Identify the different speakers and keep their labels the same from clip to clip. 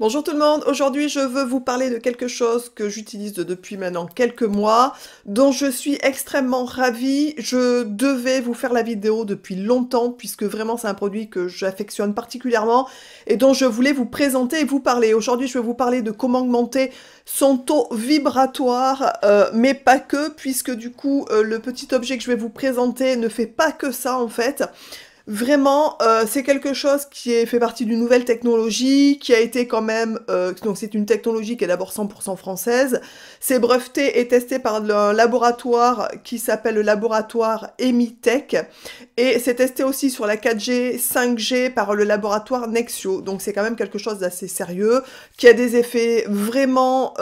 Speaker 1: Bonjour tout le monde, aujourd'hui je veux vous parler de quelque chose que j'utilise depuis maintenant quelques mois, dont je suis extrêmement ravie. Je devais vous faire la vidéo depuis longtemps puisque vraiment c'est un produit que j'affectionne particulièrement et dont je voulais vous présenter et vous parler. Aujourd'hui je vais vous parler de comment augmenter son taux vibratoire, mais pas que, puisque du coup le petit objet que je vais vous présenter ne fait pas que ça en fait. Vraiment, c'est quelque chose qui fait partie d'une nouvelle technologie, qui a été quand même... donc c'est une technologie qui est d'abord 100% française. C'est breveté et testé par un laboratoire qui s'appelle le laboratoire Emitech. Et c'est testé aussi sur la 4G, 5G par le laboratoire Nexio. Donc c'est quand même quelque chose d'assez sérieux, qui a des effets vraiment...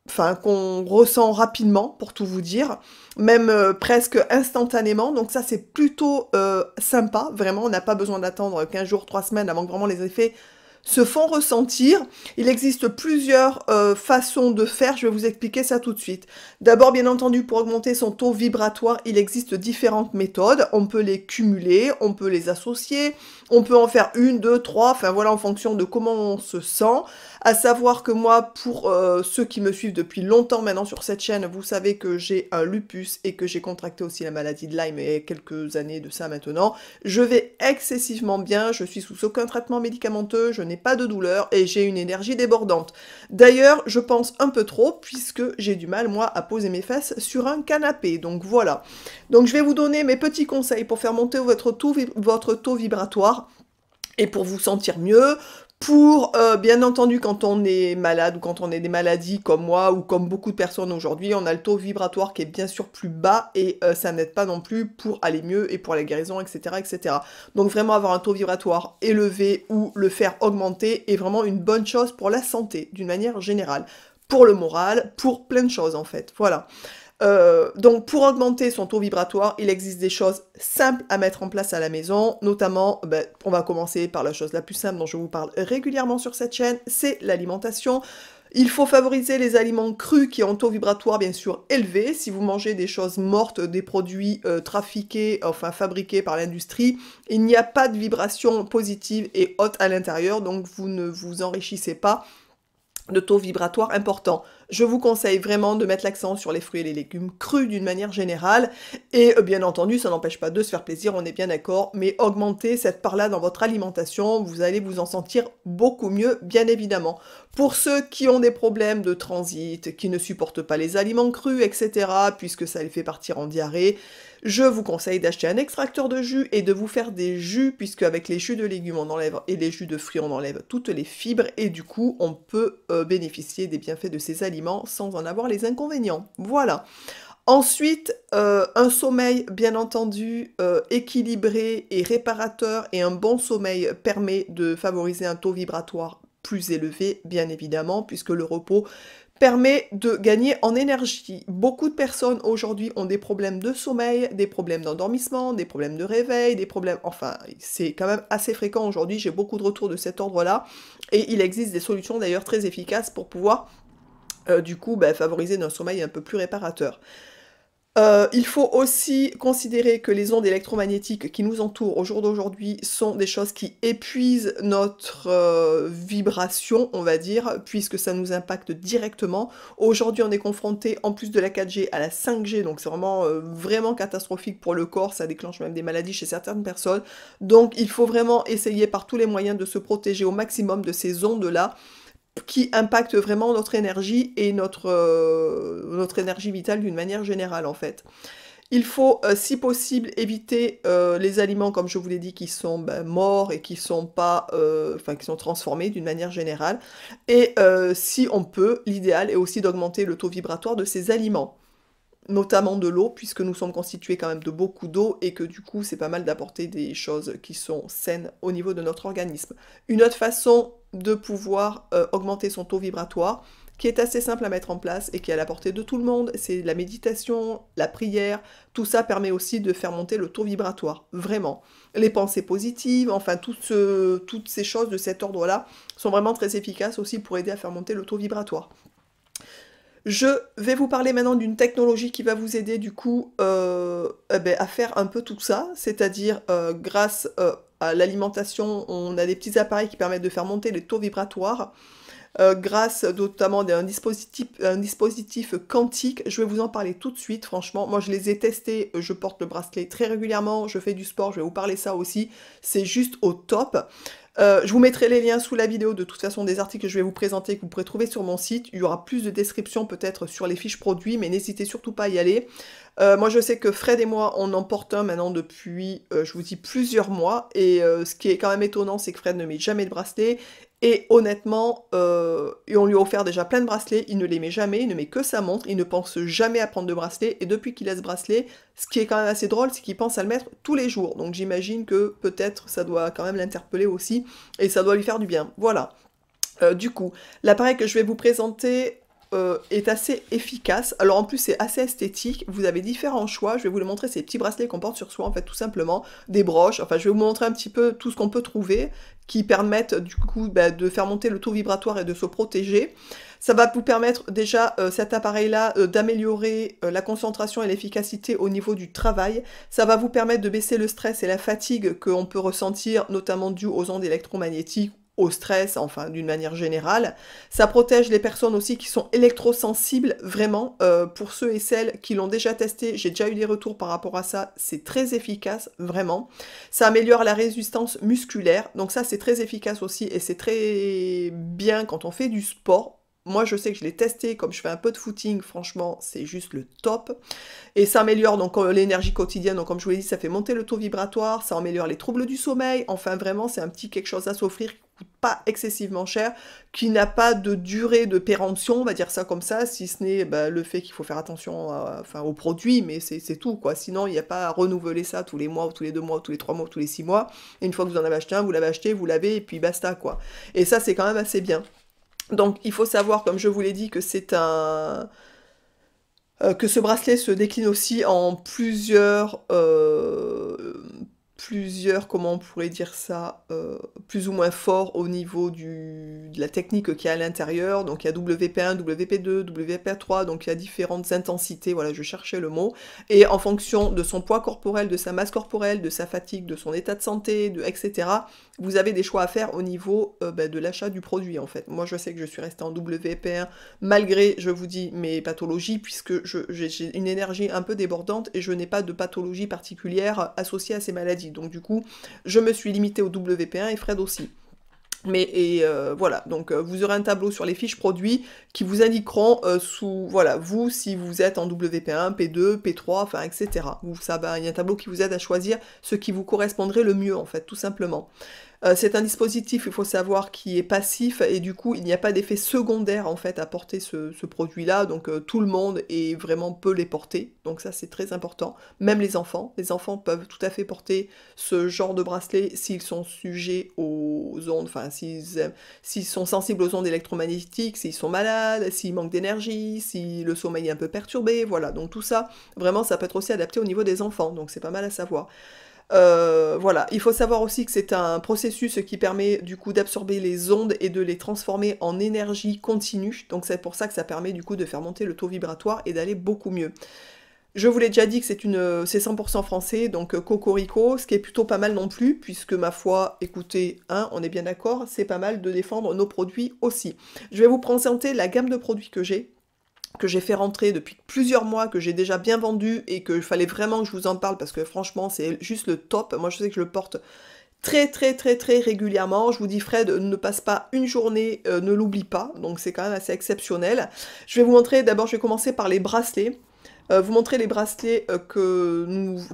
Speaker 1: enfin, qu'on ressent rapidement, pour tout vous dire, même presque instantanément, donc ça c'est plutôt sympa, vraiment, on n'a pas besoin d'attendre 15 jours, 3 semaines avant que vraiment les effets se font ressentir. Il existe plusieurs façons de faire, je vais vous expliquer ça tout de suite. D'abord, bien entendu, pour augmenter son taux vibratoire, il existe différentes méthodes. On peut les cumuler, on peut les associer, on peut en faire une, deux, trois, enfin voilà, en fonction de comment on se sent. À savoir que moi, pour ceux qui me suivent depuis longtemps maintenant sur cette chaîne, vous savez que j'ai un lupus et que j'ai contracté aussi la maladie de Lyme il y a quelques années de ça maintenant. Je vais excessivement bien, je suis sous aucun traitement médicamenteux, je n'ai pas de douleur et j'ai une énergie débordante. D'ailleurs, je pense un peu trop puisque j'ai du mal, moi, à poser mes fesses sur un canapé. Donc voilà. Donc je vais vous donner mes petits conseils pour faire monter votre taux vibratoire et pour vous sentir mieux, pour, bien entendu, quand on est malade ou quand on a des maladies comme moi ou comme beaucoup de personnes aujourd'hui, on a le taux vibratoire qui est bien sûr plus bas et ça n'aide pas non plus pour aller mieux et pour la guérison, etc., etc. Donc vraiment avoir un taux vibratoire élevé ou le faire augmenter est vraiment une bonne chose pour la santé, d'une manière générale. Pour le moral, pour plein de choses en fait, voilà. Donc pour augmenter son taux vibratoire, il existe des choses simples à mettre en place à la maison, notamment, on va commencer par la chose la plus simple dont je vous parle régulièrement sur cette chaîne, c'est l'alimentation. Il faut favoriser les aliments crus qui ont un taux vibratoire bien sûr élevé. Si vous mangez des choses mortes, des produits trafiqués, enfin fabriqués par l'industrie, il n'y a pas de vibration positive et haute à l'intérieur, donc vous ne vous enrichissez pas de taux vibratoire important. Je vous conseille vraiment de mettre l'accent sur les fruits et les légumes crus d'une manière générale, et bien entendu, ça n'empêche pas de se faire plaisir, on est bien d'accord, mais augmenter cette part-là dans votre alimentation, vous allez vous en sentir beaucoup mieux, bien évidemment. Pour ceux qui ont des problèmes de transit, qui ne supportent pas les aliments crus, etc., puisque ça les fait partir en diarrhée, je vous conseille d'acheter un extracteur de jus et de vous faire des jus, puisque avec les jus de légumes on enlève, et les jus de fruits on enlève toutes les fibres, et du coup on peut bénéficier des bienfaits de ces aliments sans en avoir les inconvénients. Voilà. Ensuite, un sommeil bien entendu équilibré et réparateur, et un bon sommeil permet de favoriser un taux vibratoire plus élevé, bien évidemment, puisque le repos permet de gagner en énergie. Beaucoup de personnes aujourd'hui ont des problèmes de sommeil, des problèmes d'endormissement, des problèmes de réveil, des problèmes... Enfin, c'est quand même assez fréquent aujourd'hui, j'ai beaucoup de retours de cet ordre-là, et il existe des solutions d'ailleurs très efficaces pour pouvoir, du coup, favoriser un sommeil un peu plus réparateur. Il faut aussi considérer que les ondes électromagnétiques qui nous entourent au jour d'aujourd'hui sont des choses qui épuisent notre vibration, on va dire, puisque ça nous impacte directement. Aujourd'hui, on est confronté, en plus de la 4G, à la 5G, donc c'est vraiment, vraiment catastrophique pour le corps, ça déclenche même des maladies chez certaines personnes. Donc il faut vraiment essayer par tous les moyens de se protéger au maximum de ces ondes-là, qui impacte vraiment notre énergie et notre énergie vitale d'une manière générale en fait. Il faut, si possible, éviter les aliments, comme je vous l'ai dit, qui sont morts et qui sont pas, enfin qui sont transformés d'une manière générale. Et si on peut, l'idéal est aussi d'augmenter le taux vibratoire de ces aliments, notamment de l'eau, puisque nous sommes constitués quand même de beaucoup d'eau et que du coup c'est pas mal d'apporter des choses qui sont saines au niveau de notre organisme. Une autre façon de pouvoir augmenter son taux vibratoire, qui est assez simple à mettre en place et qui est à la portée de tout le monde, c'est la méditation, la prière, tout ça permet aussi de faire monter le taux vibratoire, vraiment. Les pensées positives, enfin toutes ces choses de cet ordre-là sont vraiment très efficaces aussi pour aider à faire monter le taux vibratoire. Je vais vous parler maintenant d'une technologie qui va vous aider du coup à faire un peu tout ça, c'est-à-dire grâce à l'alimentation, on a des petits appareils qui permettent de faire monter les taux vibratoires. Grâce notamment à un dispositif quantique. Je vais vous en parler tout de suite, franchement. Moi, je les ai testés, je porte le bracelet très régulièrement, je fais du sport, je vais vous parler ça aussi. C'est juste au top. Je vous mettrai les liens sous la vidéo, de toute façon, des articles que je vais vous présenter, que vous pourrez trouver sur mon site. Il y aura plus de descriptions peut-être sur les fiches produits, mais n'hésitez surtout pas à y aller. Moi, je sais que Fred et moi, on en porte un maintenant depuis, je vous dis, plusieurs mois. Et ce qui est quand même étonnant, c'est que Fred ne met jamais de bracelet. Et honnêtement, et on lui a offert déjà plein de bracelets, il ne les met jamais, il ne met que sa montre, il ne pense jamais à prendre de bracelet, et depuis qu'il a ce bracelet, ce qui est quand même assez drôle, c'est qu'il pense à le mettre tous les jours, donc j'imagine que peut-être ça doit quand même l'interpeller aussi, et ça doit lui faire du bien, voilà. Du coup, l'appareil que je vais vous présenter est assez efficace. Alors en plus c'est assez esthétique, vous avez différents choix, je vais vous le montrer, ces petits bracelets qu'on porte sur soi en fait tout simplement, des broches, enfin je vais vous montrer un petit peu tout ce qu'on peut trouver, qui permettent du coup de faire monter le taux vibratoire et de se protéger. Ça va vous permettre déjà, cet appareil-là, d'améliorer la concentration et l'efficacité au niveau du travail. Ça va vous permettre de baisser le stress et la fatigue qu'on peut ressentir, notamment dû aux ondes électromagnétiques, au stress, enfin d'une manière générale. Ça protège les personnes aussi qui sont électrosensibles, vraiment. Pour ceux et celles qui l'ont déjà testé, j'ai déjà eu des retours par rapport à ça, c'est très efficace, vraiment. Ça améliore la résistance musculaire, donc ça c'est très efficace aussi, et c'est très bien quand on fait du sport. Moi, je sais que je l'ai testé, comme je fais un peu de footing, franchement, c'est juste le top. Et ça améliore donc l'énergie quotidienne, donc comme je vous l'ai dit, ça fait monter le taux vibratoire, ça améliore les troubles du sommeil, enfin vraiment, c'est un petit quelque chose à s'offrir qui coûte pas excessivement cher, qui n'a pas de durée de péremption, on va dire ça comme ça, si ce n'est le fait qu'il faut faire attention enfin, aux produits, mais c'est tout, quoi. Sinon, il n'y a pas à renouveler ça tous les mois, ou tous les 2 mois, ou tous les 3 mois, ou tous les 6 mois. Et une fois que vous en avez acheté un, vous l'avez acheté, vous l'avez, et puis basta, quoi. Et ça, c'est quand même assez bien. Donc il faut savoir, comme je vous l'ai dit, que c'est un... que ce bracelet se décline aussi en plusieurs, comment on pourrait dire ça, plus ou moins fort au niveau de la technique qu'il y a à l'intérieur. Donc il y a WP1, WP2, WP3, donc il y a différentes intensités, voilà, je cherchais le mot. Et en fonction de son poids corporel, de sa masse corporelle, de sa fatigue, de son état de santé, etc., vous avez des choix à faire au niveau de l'achat du produit, en fait. Moi, je sais que je suis restée en WP1, malgré, je vous dis, mes pathologies, puisque j'ai une énergie un peu débordante et je n'ai pas de pathologie particulière associée à ces maladies. Donc du coup, je me suis limitée au WP1 et Fred aussi. Voilà, donc vous aurez un tableau sur les fiches produits qui vous indiqueront voilà, vous, si vous êtes en WP1, P2, P3, enfin, etc. Il y a un tableau qui vous aide à choisir ce qui vous correspondrait le mieux, en fait, tout simplement. C'est un dispositif, il faut savoir, qui est passif, et du coup, il n'y a pas d'effet secondaire, en fait, à porter ce produit-là, donc tout le monde vraiment peut les porter, donc ça, c'est très important. Même les enfants peuvent tout à fait porter ce genre de bracelet s'ils sont sujets aux ondes, enfin, s'ils sont sensibles aux ondes électromagnétiques, s'ils sont malades, s'ils manquent d'énergie, si le sommeil est un peu perturbé, voilà, donc tout ça, vraiment, ça peut être aussi adapté au niveau des enfants, donc c'est pas mal à savoir. Voilà, il faut savoir aussi que c'est un processus qui permet du coup d'absorber les ondes et de les transformer en énergie continue, donc c'est pour ça que ça permet du coup de faire monter le taux vibratoire et d'aller beaucoup mieux. Je vous l'ai déjà dit que c'est 100% français, donc cocorico, ce qui est plutôt pas mal non plus, puisque ma foi, écoutez, hein, on est bien d'accord, c'est pas mal de défendre nos produits aussi. Je vais vous présenter la gamme de produits que j'ai fait rentrer depuis plusieurs mois, que j'ai déjà bien vendu et qu'il fallait vraiment que je vous en parle parce que franchement c'est juste le top. Moi je sais que je le porte très très très très régulièrement. Je vous dis Fred, ne passe pas une journée, ne l'oublie pas, donc c'est quand même assez exceptionnel. Je vais vous montrer, d'abord je vais commencer par les bracelets. Vous montrer les bracelets que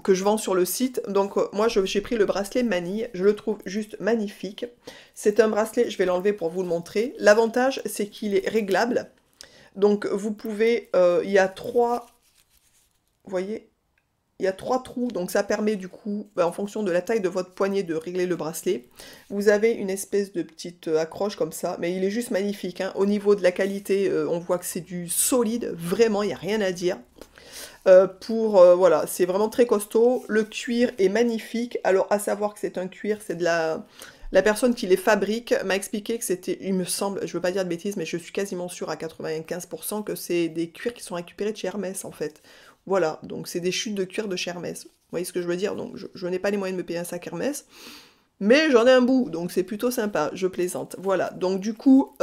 Speaker 1: je vends sur le site. Donc moi j'ai pris le bracelet manille, je le trouve juste magnifique. C'est un bracelet, je vais l'enlever pour vous le montrer. L'avantage c'est qu'il est réglable. Donc vous pouvez, il y a 3, vous voyez, il y a 3 trous, donc ça permet du coup, en fonction de la taille de votre poignet, de régler le bracelet. Vous avez une espèce de petite accroche comme ça, mais il est juste magnifique, hein. Au niveau de la qualité, on voit que c'est du solide, vraiment, il n'y a rien à dire. Voilà, c'est vraiment très costaud. Le cuir est magnifique. Alors, à savoir que c'est un cuir, c'est de la... La personne qui les fabrique m'a expliqué que c'était, il me semble, je veux pas dire de bêtises, mais je suis quasiment sûre à 95% que c'est des cuirs qui sont récupérés de chez Hermès, en fait. Voilà, donc c'est des chutes de cuir de chez Hermès. Vous voyez ce que je veux dire? Donc je n'ai pas les moyens de me payer un sac Hermès. Mais j'en ai un bout, donc c'est plutôt sympa, je plaisante. Voilà, donc du coup,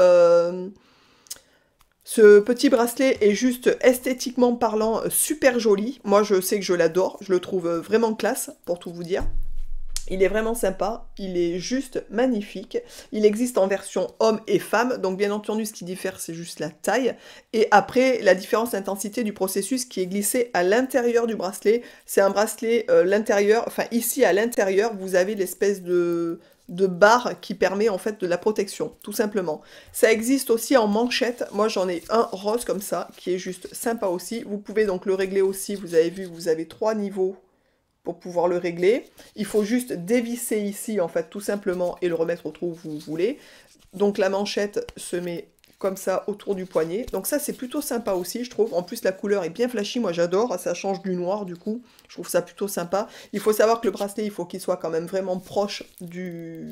Speaker 1: ce petit bracelet est juste esthétiquement parlant super joli. Moi je sais que je l'adore, je le trouve vraiment classe, pour tout vous dire. Il est vraiment sympa, il est juste magnifique. Il existe en version homme et femme, donc bien entendu ce qui diffère c'est juste la taille. Et après la différence d'intensité du processus qui est glissé à l'intérieur du bracelet. C'est un bracelet l'intérieur, enfin ici à l'intérieur vous avez l'espèce de barre qui permet en fait de la protection, tout simplement. Ça existe aussi en manchette, moi j'en ai un rose comme ça, qui est juste sympa aussi. Vous pouvez donc le régler aussi, vous avez vu, vous avez 3 niveaux pour pouvoir le régler. Il faut juste dévisser ici, en fait, tout simplement, et le remettre au trou où vous voulez. Donc la manchette se met comme ça autour du poignet. Donc ça, c'est plutôt sympa aussi, je trouve. En plus, la couleur est bien flashy, moi j'adore. Ça change du noir, du coup. Je trouve ça plutôt sympa. Il faut savoir que le bracelet, il faut qu'il soit quand même vraiment proche du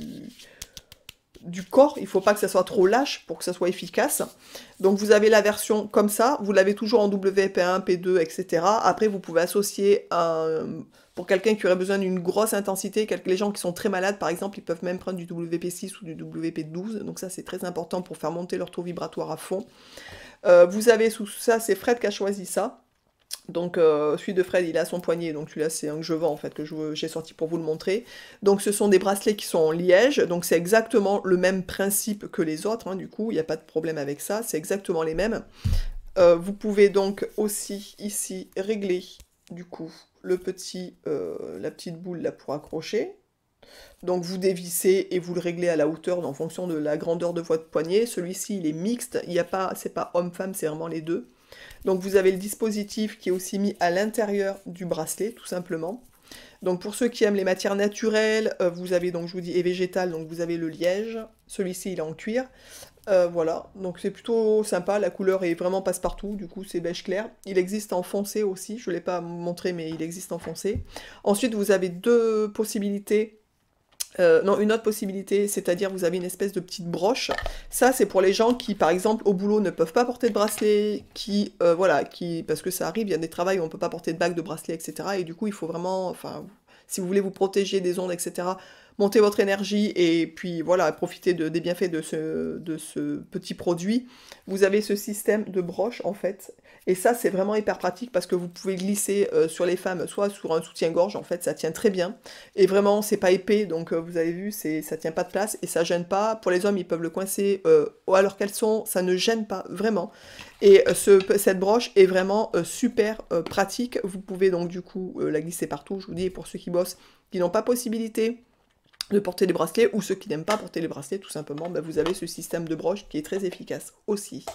Speaker 1: corps, il ne faut pas que ça soit trop lâche pour que ça soit efficace. Donc vous avez la version comme ça, vous l'avez toujours en WP1, P2, etc. Après vous pouvez associer pour quelqu'un qui aurait besoin d'une grosse intensité, les gens qui sont très malades par exemple, ils peuvent même prendre du WP6 ou du WP12, donc ça c'est très important pour faire monter leur taux vibratoire à fond. Vous avez sous ça, c'est Fred qui a choisi ça. Donc celui de Fred il est à son poignet, donc celui-là c'est un que je vends en fait, que j'ai sorti pour vous le montrer. Donc ce sont des bracelets qui sont en liège, donc c'est exactement le même principe que les autres, hein, du coup il n'y a pas de problème avec ça, c'est exactement les mêmes. Vous pouvez donc aussi ici régler du coup la petite boule là pour accrocher. Donc vous dévissez et vous le réglez à la hauteur en fonction de la grandeur de votre poignet. Celui-ci il est mixte, il n'y a pas, c'est pas homme-femme, c'est vraiment les deux. Donc vous avez le dispositif qui est aussi mis à l'intérieur du bracelet, tout simplement. Donc pour ceux qui aiment les matières naturelles, vous avez donc, je vous dis, et végétales, donc vous avez le liège. Celui-ci, il est en cuir. Voilà, donc c'est plutôt sympa, la couleur est vraiment passe-partout, du coup c'est beige clair. Il existe en foncé aussi, je ne l'ai pas montré, mais il existe en foncé. Ensuite, vous avez deux possibilités. Non, une autre possibilité, c'est-à-dire vous avez une espèce de petite broche. Ça, c'est pour les gens qui, par exemple, au boulot ne peuvent pas porter de bracelet, voilà, parce que ça arrive, il y a des travails où on ne peut pas porter de bague, de bracelet, etc. Et du coup, il faut vraiment, enfin, si vous voulez vous protéger des ondes, etc., monter votre énergie et puis voilà, profiter des bienfaits de ce petit produit. Vous avez ce système de broche, en fait. Et ça, c'est vraiment hyper pratique parce que vous pouvez glisser sur les femmes, soit sur un soutien-gorge, en fait, ça tient très bien. Et vraiment, c'est pas épais, donc vous avez vu, ça tient pas de place et ça gêne pas. Pour les hommes, ils peuvent le coincer à leur caleçon, ça ne gêne pas, vraiment. Et cette broche est vraiment super pratique. Vous pouvez donc du coup la glisser partout, je vous dis, pour ceux qui bossent, qui n'ont pas possibilité de porter les bracelets, ou ceux qui n'aiment pas porter les bracelets, tout simplement, ben, vous avez ce système de broche qui est très efficace aussi.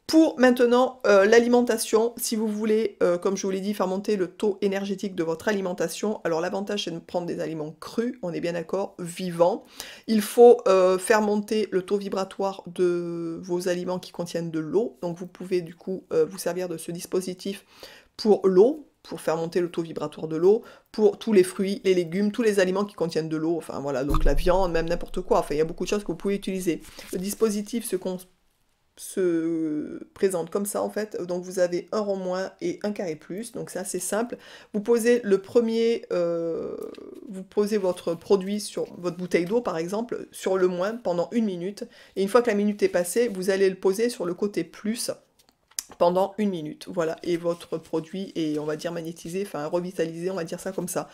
Speaker 1: Pour maintenant l'alimentation, si vous voulez, comme je vous l'ai dit, faire monter le taux énergétique de votre alimentation, alors l'avantage c'est de prendre des aliments crus, on est bien d'accord, vivants. Il faut faire monter le taux vibratoire de vos aliments qui contiennent de l'eau, donc vous pouvez du coup vous servir de ce dispositif pour l'eau, pour faire monter le taux vibratoire de l'eau, pour tous les fruits, les légumes, tous les aliments qui contiennent de l'eau, enfin voilà, donc la viande, même n'importe quoi, enfin il y a beaucoup de choses que vous pouvez utiliser. Le dispositif se présente comme ça en fait, donc vous avez un rond moins et un carré plus, donc c'est assez simple. Vous posez vous posez votre produit sur votre bouteille d'eau par exemple, sur le moins pendant 1 minute, et une fois que la minute est passée, vous allez le poser sur le côté plus, pendant 1 minute, voilà, et votre produit est, on va dire, magnétisé, enfin revitalisé, on va dire ça comme ça.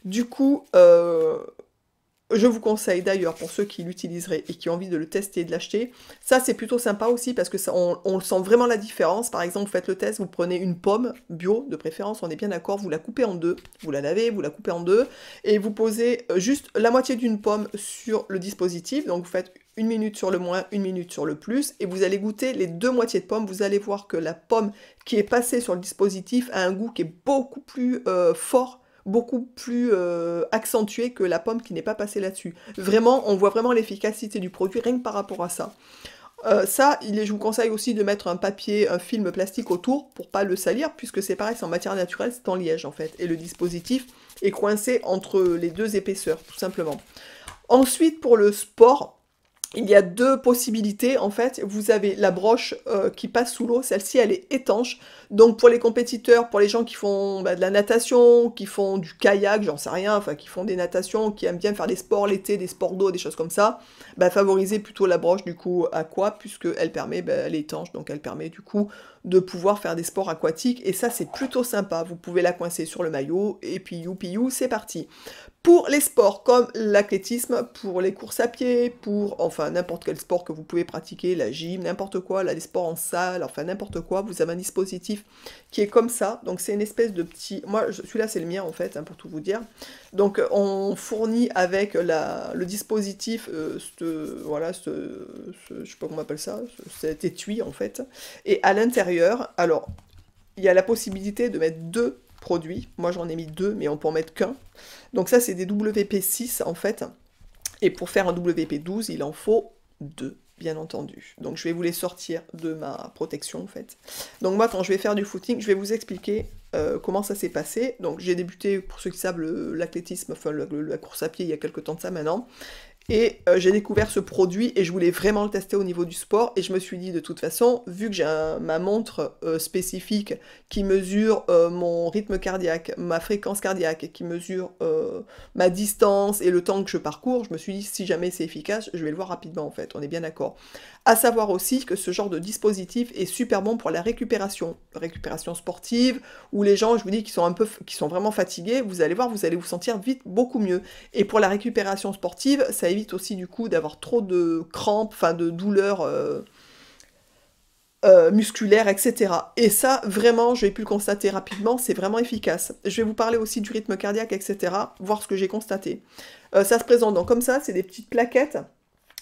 Speaker 1: Du coup, je vous conseille d'ailleurs, pour ceux qui l'utiliseraient et qui ont envie de le tester et de l'acheter, ça c'est plutôt sympa aussi parce que ça, on sent vraiment la différence. Par exemple, vous faites le test, vous prenez une pomme bio, de préférence, on est bien d'accord, vous la coupez en deux, vous la lavez, vous la coupez en deux, et vous posez juste la moitié d'une pomme sur le dispositif, donc vous faites 1 minute sur le moins, 1 minute sur le plus, et vous allez goûter les deux moitiés de pomme, vous allez voir que la pomme qui est passée sur le dispositif a un goût qui est beaucoup plus fort, beaucoup plus accentué que la pomme qui n'est pas passée là-dessus. Vraiment, on voit vraiment l'efficacité du produit rien que par rapport à ça. Je vous conseille aussi de mettre un film plastique autour pour pas le salir, puisque c'est pareil, c'est en matière naturelle, c'est en liège en fait, et le dispositif est coincé entre les deux épaisseurs, tout simplement. Ensuite, pour le sport, il y a 2 possibilités en fait. Vous avez la broche, qui passe sous l'eau, celle-ci elle est étanche. Donc pour les compétiteurs, pour les gens qui font, bah, de la natation, qui font du kayak, j'en sais rien, enfin qui font des natations, qui aiment bien faire des sports l'été, des sports d'eau, des choses comme ça, bah, favorisez plutôt la broche du coup aqua puisqu'elle permet, bah, elle est étanche, donc elle permet du coup de pouvoir faire des sports aquatiques et ça c'est plutôt sympa. Vous pouvez la coincer sur le maillot et puis youpi you, c'est parti. Pour les sports comme l'athlétisme, pour les courses à pied, pour enfin n'importe quel sport que vous pouvez pratiquer, la gym, n'importe quoi, là, les sports en salle, enfin n'importe quoi, vous avez un dispositif qui est comme ça. Donc c'est une espèce de petit... Moi, celui-là c'est le mien en fait, hein, pour tout vous dire. Donc on fournit avec le dispositif, voilà, je sais pas comment on appelle ça, cet étui en fait. Et à l'intérieur, alors, il y a la possibilité de mettre 2 produits. Moi j'en ai mis 2, mais on peut en mettre qu'un. Donc ça, c'est des WP6 en fait. Et pour faire un WP12, il en faut 2, bien entendu. Donc je vais vous les sortir de ma protection en fait. Donc moi, quand je vais faire du footing, je vais vous expliquer comment ça s'est passé. Donc j'ai débuté, pour ceux qui savent, l'athlétisme, enfin la course à pied il y a quelques temps de ça maintenant. Et j'ai découvert ce produit et je voulais vraiment le tester au niveau du sport et je me suis dit de toute façon, vu que j'ai ma montre spécifique qui mesure mon rythme cardiaque, ma fréquence cardiaque, qui mesure ma distance et le temps que je parcours, je me suis dit si jamais c'est efficace, je vais le voir rapidement en fait, on est bien d'accord. À savoir aussi que ce genre de dispositif est super bon pour la récupération sportive, où les gens, je vous dis, qui sont vraiment fatigués, vous allez voir, vous allez vous sentir vite beaucoup mieux. Et pour la récupération sportive, ça évite aussi du coup d'avoir trop de crampes, enfin de douleurs musculaires, etc. Et ça, vraiment, je vais pu le constater rapidement, c'est vraiment efficace. Je vais vous parler aussi du rythme cardiaque, etc., voir ce que j'ai constaté. Ça se présente donc comme ça, c'est des petites plaquettes.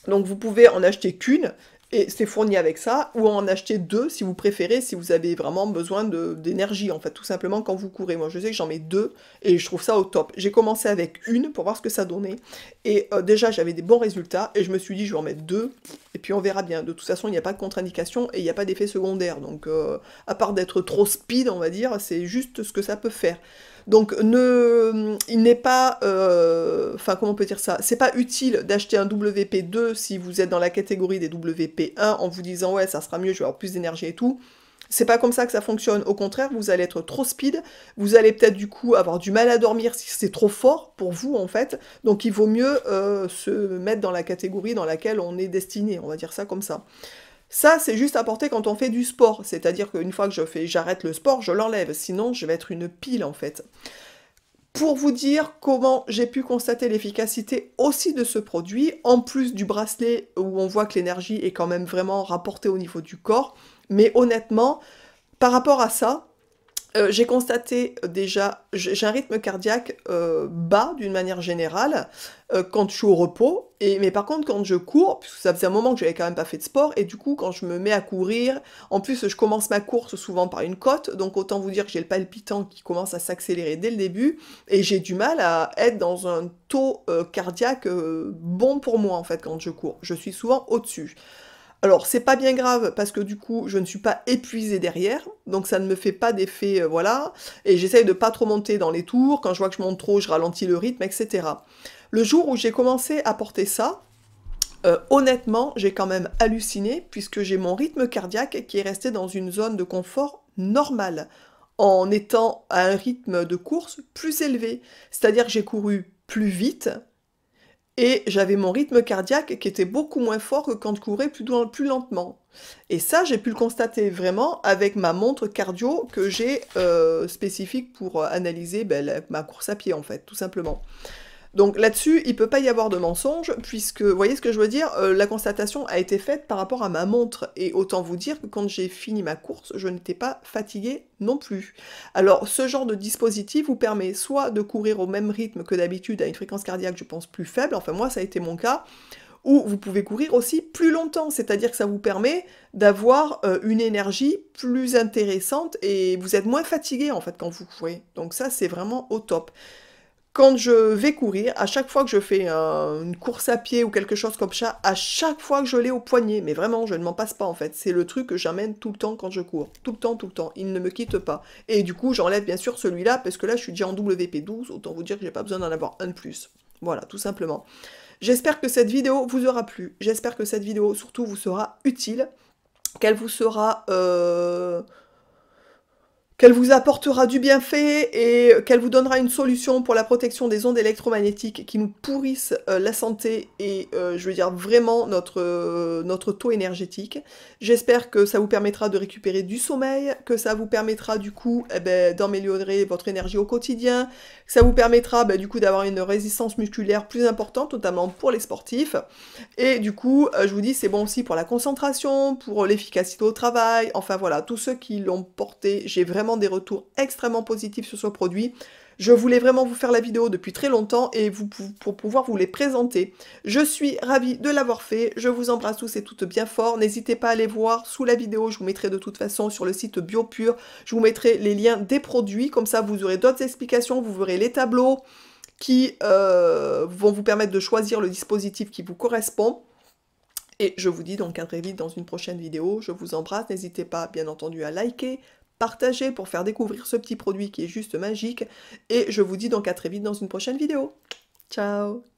Speaker 1: Donc vous pouvez en acheter qu'une, et c'est fourni avec ça, ou en acheter 2 si vous préférez, si vous avez vraiment besoin d'énergie, en fait, tout simplement quand vous courez. Moi je sais que j'en mets 2, et je trouve ça au top. J'ai commencé avec une pour voir ce que ça donnait, et déjà j'avais des bons résultats, et je me suis dit je vais en mettre 2, et puis on verra bien. De toute façon il n'y a pas de contre-indication, et il n'y a pas d'effet secondaire, donc à part d'être trop speed, on va dire, c'est juste ce que ça peut faire. Donc il n'est pas, enfin comment on peut dire ça, c'est pas utile d'acheter un WP2 si vous êtes dans la catégorie des WP1 en vous disant ouais ça sera mieux, je vais avoir plus d'énergie et tout. C'est pas comme ça que ça fonctionne, au contraire vous allez être trop speed, vous allez peut-être du coup avoir du mal à dormir si c'est trop fort pour vous en fait, donc il vaut mieux se mettre dans la catégorie dans laquelle on est destiné, on va dire ça comme ça. Ça, c'est juste à porter quand on fait du sport, c'est-à-dire qu'une fois que j'arrête le sport, je l'enlève, sinon je vais être une pile en fait. Pour vous dire comment j'ai pu constater l'efficacité aussi de ce produit, en plus du bracelet où on voit que l'énergie est quand même vraiment rapportée au niveau du corps, mais honnêtement, par rapport à ça, j'ai constaté déjà, j'ai un rythme cardiaque bas d'une manière générale quand je suis au repos, mais par contre quand je cours, puisque ça faisait un moment que j'avais quand même pas fait de sport, et du coup quand je me mets à courir, en plus je commence ma course souvent par une côte, donc autant vous dire que j'ai le palpitant qui commence à s'accélérer dès le début, et j'ai du mal à être dans un taux cardiaque bon pour moi en fait quand je cours. Je suis souvent au-dessus. Alors, c'est pas bien grave parce que du coup, je ne suis pas épuisée derrière, donc ça ne me fait pas d'effet, voilà, et j'essaye de pas trop monter dans les tours, quand je vois que je monte trop, je ralentis le rythme, etc. Le jour où j'ai commencé à porter ça, honnêtement, j'ai quand même halluciné puisque j'ai mon rythme cardiaque qui est resté dans une zone de confort normale, en étant à un rythme de course plus élevé. C'est-à-dire que j'ai couru plus vite, et j'avais mon rythme cardiaque qui était beaucoup moins fort que quand je courais plus lentement. Et ça, j'ai pu le constater vraiment avec ma montre cardio que j'ai spécifique pour analyser ben, ma course à pied, en fait, tout simplement. Donc là-dessus, il peut pas y avoir de mensonge, puisque, vous voyez ce que je veux dire, la constatation a été faite par rapport à ma montre, et autant vous dire que quand j'ai fini ma course, je n'étais pas fatiguée non plus. Alors, ce genre de dispositif vous permet soit de courir au même rythme que d'habitude, à une fréquence cardiaque, je pense, plus faible, enfin moi, ça a été mon cas, ou vous pouvez courir aussi plus longtemps, c'est-à-dire que ça vous permet d'avoir une énergie plus intéressante, et vous êtes moins fatigué, en fait, quand vous courez. Donc ça, c'est vraiment au top. Quand je vais courir, à chaque fois que je fais une course à pied ou quelque chose comme ça, à chaque fois que je l'ai au poignet, mais vraiment, je ne m'en passe pas en fait, c'est le truc que j'amène tout le temps quand je cours, tout le temps, il ne me quitte pas. Et du coup, j'enlève bien sûr celui-là, parce que là, je suis déjà en WP12, autant vous dire que j'ai pas besoin d'en avoir un de plus. Voilà, tout simplement. J'espère que cette vidéo vous aura plu. J'espère que cette vidéo, surtout, vous sera utile. Qu'elle vous sera... qu'elle vous apportera du bienfait et qu'elle vous donnera une solution pour la protection des ondes électromagnétiques qui nous pourrissent la santé et, je veux dire, vraiment notre taux énergétique. J'espère que ça vous permettra de récupérer du sommeil, que ça vous permettra du coup d'améliorer votre énergie au quotidien, que ça vous permettra du coup d'avoir une résistance musculaire plus importante, notamment pour les sportifs. Et du coup, je vous dis, c'est bon aussi pour la concentration, pour l'efficacité au travail, enfin voilà, tous ceux qui l'ont porté, j'ai vraiment des retours extrêmement positifs sur ce produit. Je voulais vraiment vous faire la vidéo depuis très longtemps et pour pouvoir vous les présenter. Je suis ravie de l'avoir fait, je vous embrasse tous et toutes bien fort. N'hésitez pas à aller voir sous la vidéo, je vous mettrai de toute façon sur le site BioPure, je vous mettrai les liens des produits, comme ça vous aurez d'autres explications, vous verrez les tableaux qui vont vous permettre de choisir le dispositif qui vous correspond. Et je vous dis donc à très vite dans une prochaine vidéo. Je vous embrasse, n'hésitez pas bien entendu à liker, partager pour faire découvrir ce petit produit qui est juste magique. Et je vous dis donc à très vite dans une prochaine vidéo. Ciao!